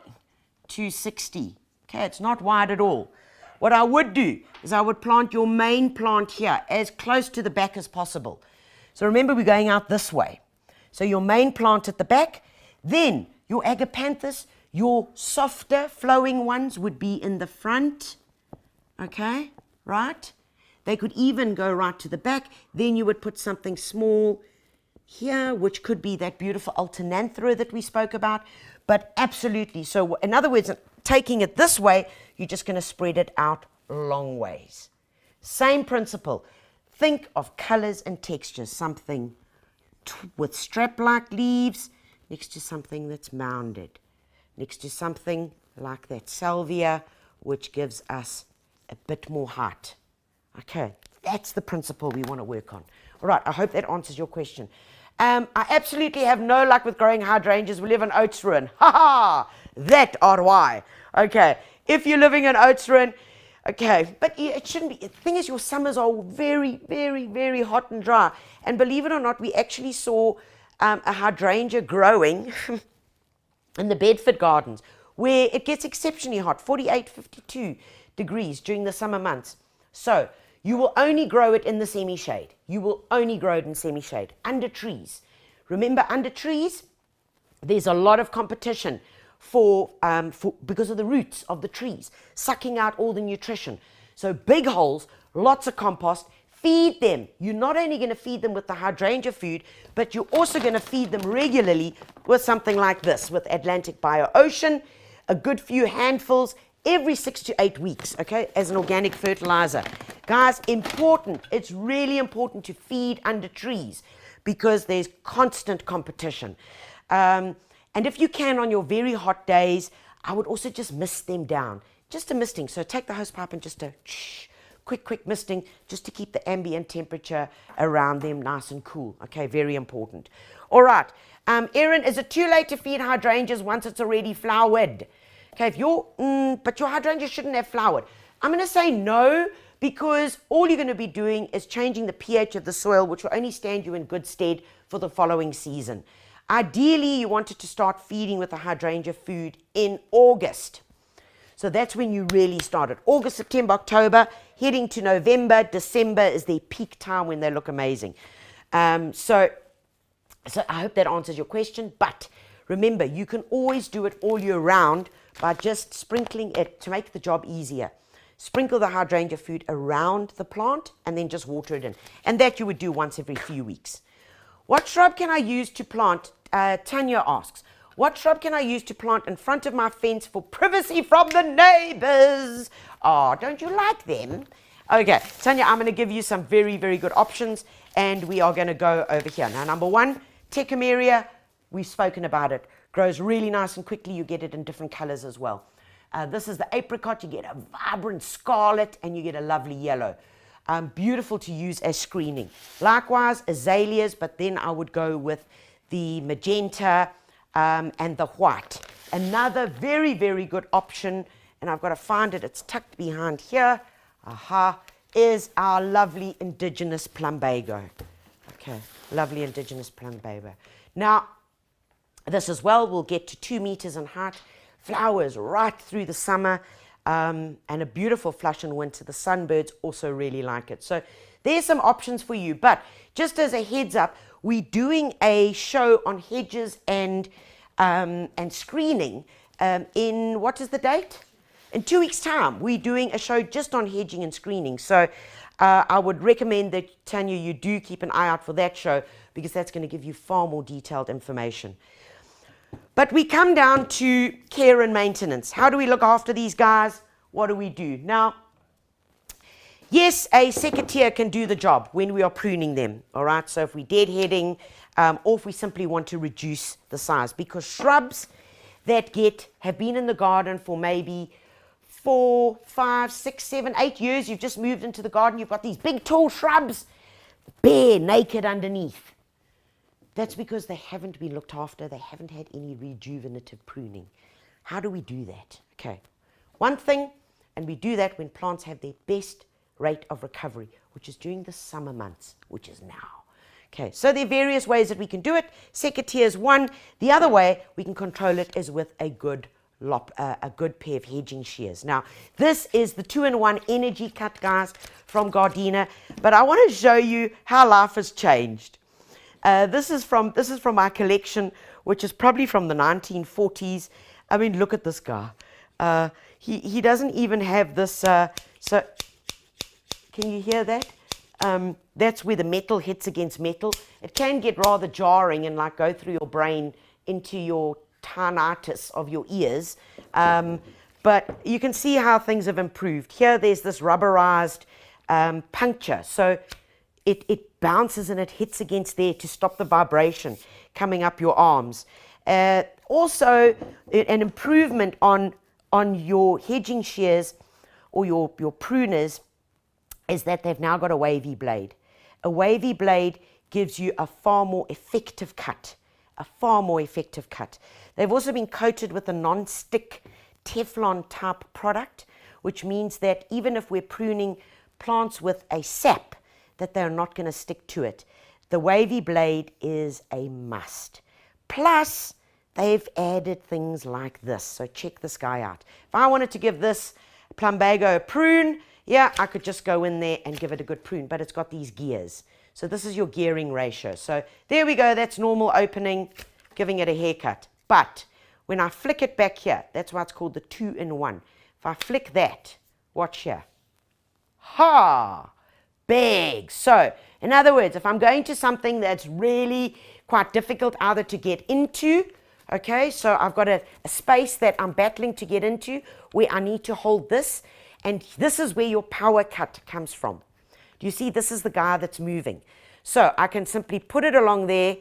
A: to 60, okay, it's not wide at all. What I would do is I would plant your main plant here as close to the back as possible. So remember, we're going out this way. So your main plant at the back, then your agapanthus, your softer flowing ones would be in the front, okay, right? They could even go right to the back. Then you would put something small here, which could be that beautiful alternanthera that we spoke about. But absolutely, so in other words, taking it this way, you're just going to spread it out long ways. Same principle. Think of colors and textures. Something with strap-like leaves next to something that's mounded. Next to something like that salvia, which gives us a bit more height. Okay, that's the principle we want to work on. All right, I hope that answers your question. I absolutely have no luck with growing hydrangeas. We live in oats ruin. Ha ha! That are why. Okay, if you're living in oats ruin, okay, but it shouldn't be. The thing is, your summers are very, very, very hot and dry. And believe it or not, we actually saw a hydrangea growing in the Bedford Gardens, where it gets exceptionally hot, 48, 52 degrees during the summer months. So You will only grow it in the semi-shade. You will only grow it in semi-shade, under trees. Remember, under trees, there's a lot of competition because of the roots of the trees, sucking out all the nutrition. So big holes, lots of compost, feed them. You're not only going to feed them with the hydrangea food, but you're also going to feed them regularly with something like this, with Atlantic Bio Ocean, a good few handfuls every 6 to 8 weeks, okay, as an organic fertilizer. Guys, important, it's really important to feed under trees because there's constant competition. And if you can, on your very hot days, I would also just mist them down. Just a misting. So take the hose pipe and just a quick misting, just to keep the ambient temperature around them nice and cool. Okay, very important. All right. Erin, is it too late to feed hydrangeas once it's already flowered? Okay, but your hydrangea shouldn't have flowered. I'm going to say no, because all you're going to be doing is changing the pH of the soil, which will only stand you in good stead for the following season. Ideally, you wanted to start feeding with the hydrangea food in August. So that's when you really started. August, September, October, heading to November, December is their peak time when they look amazing. So I hope that answers your question. But remember, you can always do it all year round by just sprinkling it to make the job easier. Sprinkle the hydrangea food around the plant and then just water it in. And that you would do once every few weeks. What shrub can I use to plant? Tanya asks, what shrub can I use to plant in front of my fence for privacy from the neighbors? Oh, don't you like them? Okay, Tanya, I'm going to give you some very, very good options, and we are going to go over here. Now, number one, Techumeria, we've spoken about it. Grows really nice and quickly. You get it in different colors as well. This is the apricot. You get a vibrant scarlet, and you get a lovely yellow. Beautiful to use as screening. Likewise, azaleas, but then I would go with the magenta, and the white. Another very, very good option, and I've got to find it, it's tucked behind here, is our lovely indigenous plumbago. Okay, lovely indigenous plumbago. Now, this as well will get to 2 meters in height, flowers right through the summer, and a beautiful flush in winter. The sunbirds also really like it. So there's some options for you, but just as a heads up, we're doing a show on hedges and screening in, what is the date? In 2 weeks' time. We're doing a show just on hedging and screening. So I would recommend that, Tanya, you do keep an eye out for that show, because that's going to give you far more detailed information. But we come down to care and maintenance. How do we look after these guys? What do we do? Now, yes, a secateurs can do the job when we are pruning them, all right? So if we're deadheading, or if we simply want to reduce the size, because shrubs that have been in the garden for maybe 4, 5, 6, 7, 8 years, you've just moved into the garden, you've got these big tall shrubs, bare, naked underneath. That's because they haven't been looked after, they haven't had any rejuvenative pruning. How do we do that? Okay, one thing, and we do that when plants have their best rate of recovery, which is during the summer months, which is now. Okay, so there are various ways that we can do it. Secateurs one. The other way we can control it is with a good pair of hedging shears. Now, this is the 2-in-1 energy cut, guys, from Gardena, but I want to show you how life has changed. This is from my collection, which is probably from the 1940s. I mean, look at this guy. He doesn't even have this. So, can you hear that? That's where the metal hits against metal. It can get rather jarring and like go through your brain into your tinnitus of your ears. But you can see how things have improved. Here, there's this rubberized puncture. So it bounces and it hits against there to stop the vibration coming up your arms. Also, an improvement on your hedging shears or your pruners is that they've now got a wavy blade. A wavy blade gives you a far more effective cut. They've also been coated with a non-stick Teflon type product, which means that even if we're pruning plants with a sap, that they're not going to stick to it. The wavy blade is a must. Plus, they've added things like this. So check this guy out. If I wanted to give this plumbago a prune, Yeah, I could just go in there and give it a good prune, but it's got these gears. So this is your gearing ratio. So there we go. That's normal opening, giving it a haircut. But when I flick it back here, that's why it's called the 2-in-1. If I flick that, watch here. Ha! Big. So in other words, if I'm going to something that's really quite difficult either to get into, okay, so I've got a space that I'm battling to get into where I need to hold this, and this is where your power cut comes from. Do you see? This is the guy that's moving. So I can simply put it along there,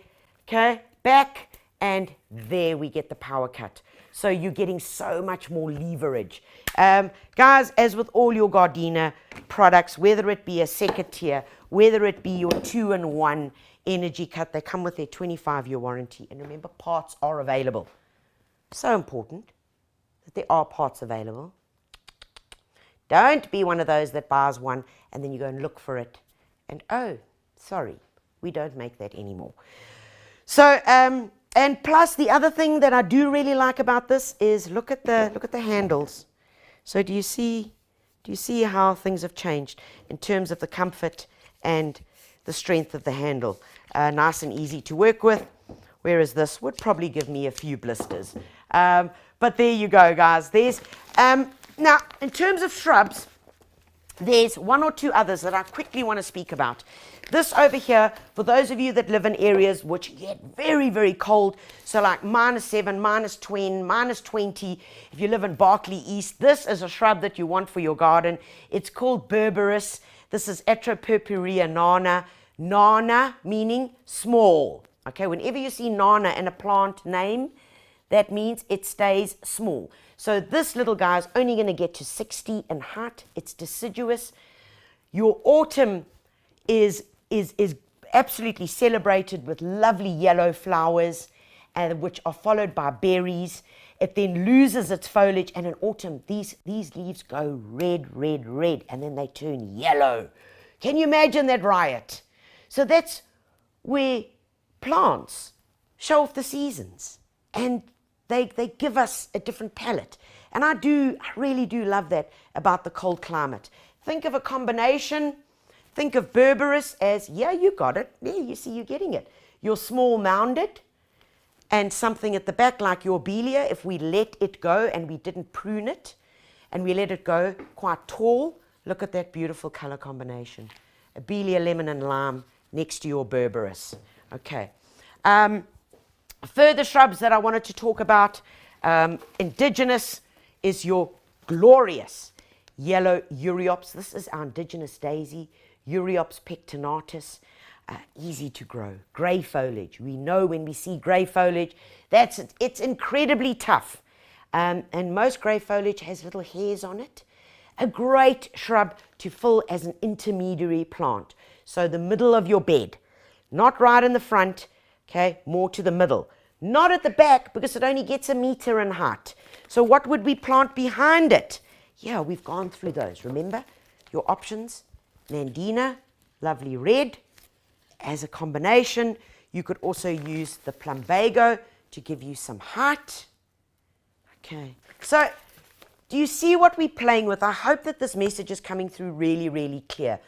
A: okay, back, and there we get the power cut. So you're getting so much more leverage. Guys, as with all your Gardena products, whether it be a secateurs, whether it be your 2-in-1 energy cut, they come with their 25-year warranty. And remember, parts are available. So important that there are parts available. Don't be one of those that buys one and then you go and look for it. And oh, sorry, we don't make that anymore. So, and plus the other thing that I do really like about this is look at the handles. So do you see how things have changed in terms of the comfort and the strength of the handle? Nice and easy to work with, whereas this would probably give me a few blisters. But there you go, guys. There's now in terms of shrubs, there's one or two others that I quickly want to speak about. This over here, for those of you that live in areas which get very, very cold, so like -7, -20, -20, if you live in Berkeley East, this is a shrub that you want for your garden. It's called berberis. This is Atropurpurea nana. Nana meaning small. Okay, whenever you see nana in a plant name, that means it stays small. So this little guy is only going to get to 60 in height. It's deciduous. Your autumn is absolutely celebrated with lovely yellow flowers, which are followed by berries. It then loses its foliage, and in autumn these leaves go red, red, red, and then they turn yellow. Can you imagine that riot? So that's where plants show off the seasons, and they give us a different palette. And I really do love that about the cold climate. Think of a combination. Think of berberis as, yeah, you got it. There, you see, you're getting it. Your small mounded, and something at the back like your belia, if we let it go and we didn't prune it, and we let it go quite tall, look at that beautiful color combination. A belia, lemon and lime next to your berberis. Okay. Further shrubs that I wanted to talk about, indigenous, is your glorious yellow Euryopsis. This is our indigenous daisy, Euryopsis pectinatus. Easy to grow. Grey foliage. We know when we see grey foliage, it's incredibly tough. And most grey foliage has little hairs on it. A great shrub to fill as an intermediary plant. So the middle of your bed. Not right in the front, okay, more to the middle. Not at the back, because it only gets 1 meter in height. So what would we plant behind it? Yeah, we've gone through those. Remember your options. Nandina, lovely red. As a combination, you could also use the plumbago to give you some height. Okay, so do you see what we're playing with? I hope that this message is coming through really, really clear,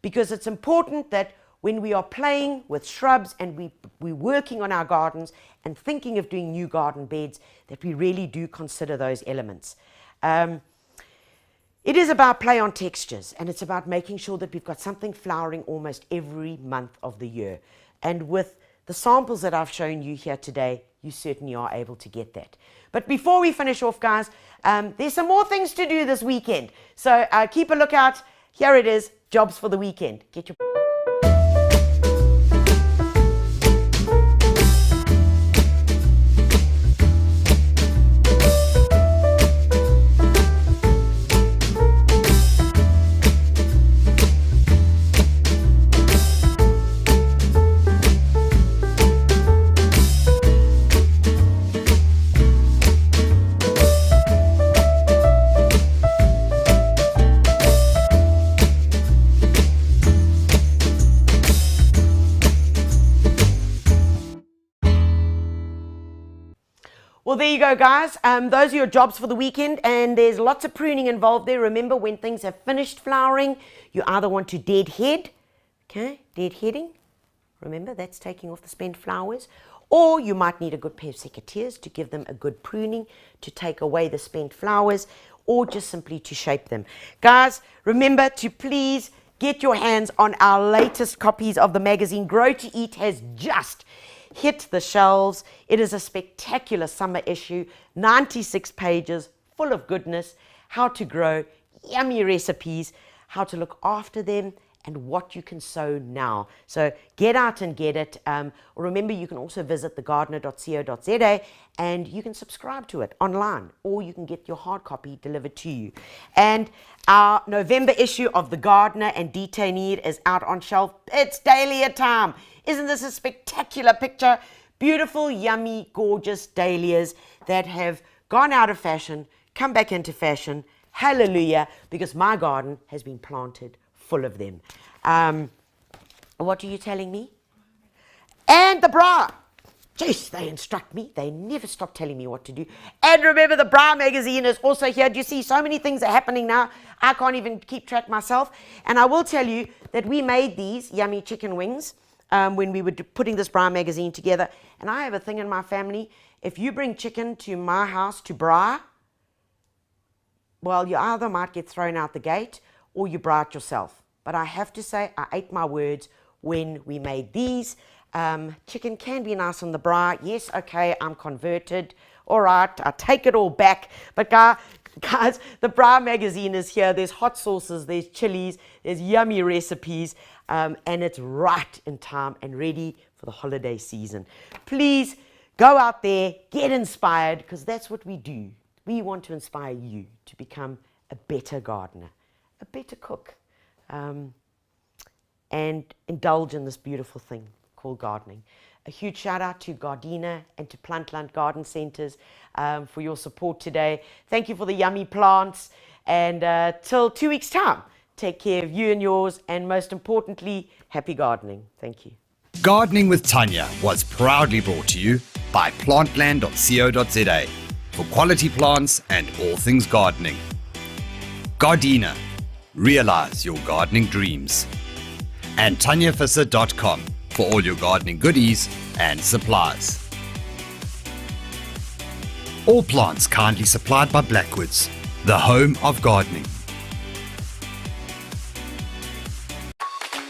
A: because it's important that when we are playing with shrubs and we're working on our gardens and thinking of doing new garden beds, that we really do consider those elements. It is about play on textures, and it's about making sure that we've got something flowering almost every month of the year. And with the samples that I've shown you here today, you certainly are able to get that. But before we finish off, guys, there's some more things to do this weekend. So keep a lookout. Here it is, jobs for the weekend. Get your... Well, there you go, guys. Those are your jobs for the weekend, and there's lots of pruning involved there. Remember, when things have finished flowering, you either want to deadhead, okay, deadheading. Remember, that's taking off the spent flowers. Or you might need a good pair of secateurs to give them a good pruning, to take away the spent flowers, or just simply to shape them. Guys, remember to please get your hands on our latest copies of the magazine. Grow to Eat has just hit the shelves. It is a spectacular summer issue, 96 pages, full of goodness, how to grow, yummy recipes, how to look after them, and what you can sow now. So get out and get it. Remember, you can also visit thegardener.co.za and you can subscribe to it online, or you can get your hard copy delivered to you. And our November issue of The Gardener and Detained is out on shelf. It's dahlia time. Isn't this a spectacular picture? Beautiful, yummy, gorgeous dahlias that have gone out of fashion, come back into fashion. Hallelujah, because my garden has been planted full of them. What are you telling me? And the bra. Jeez, they instruct me. They never stop telling me what to do. And remember, the bra magazine is also here. Do you see so many things are happening now? I can't even keep track myself. And I will tell you that we made these yummy chicken wings when we were putting this bra magazine together. And I have a thing in my family. If you bring chicken to my house to bra, well, you either might get thrown out the gate or you bra it yourself. But I have to say, I ate my words when we made these. Chicken can be nice on the bra. Yes, okay, I'm converted. All right, I take it all back. But guys, the bra magazine is here. There's hot sauces, there's chilies, there's yummy recipes, and it's right in time and ready for the holiday season. Please go out there, get inspired, because that's what we do. We want to inspire you to become a better gardener, a better cook, and indulge in this beautiful thing called gardening. A huge shout out to Gardena and to Plantland Garden Centers for your support today. Thank you for the yummy plants, and till 2 weeks' time, take care of you and yours, and most importantly, happy gardening. Thank you.
B: Gardening with Tanya was proudly brought to you by plantland.co.za for quality plants and all things gardening. Gardena, realize your gardening dreams. And TanyaVisser.com for all your gardening goodies and supplies. All plants kindly supplied by Blackwoods, the home of gardening.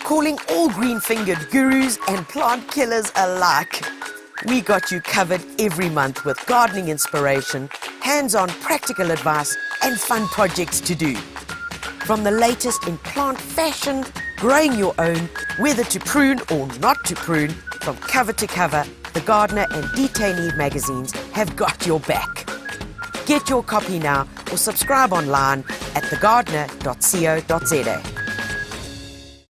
A: Calling all green-fingered gurus and plant killers alike. We got you covered every month with gardening inspiration, hands-on practical advice, and fun projects to do. From the latest in plant fashion, growing your own, whether to prune or not to prune, from cover to cover, the Gardener and Detained magazines have got your back. Get your copy now or subscribe online at thegardener.co.za.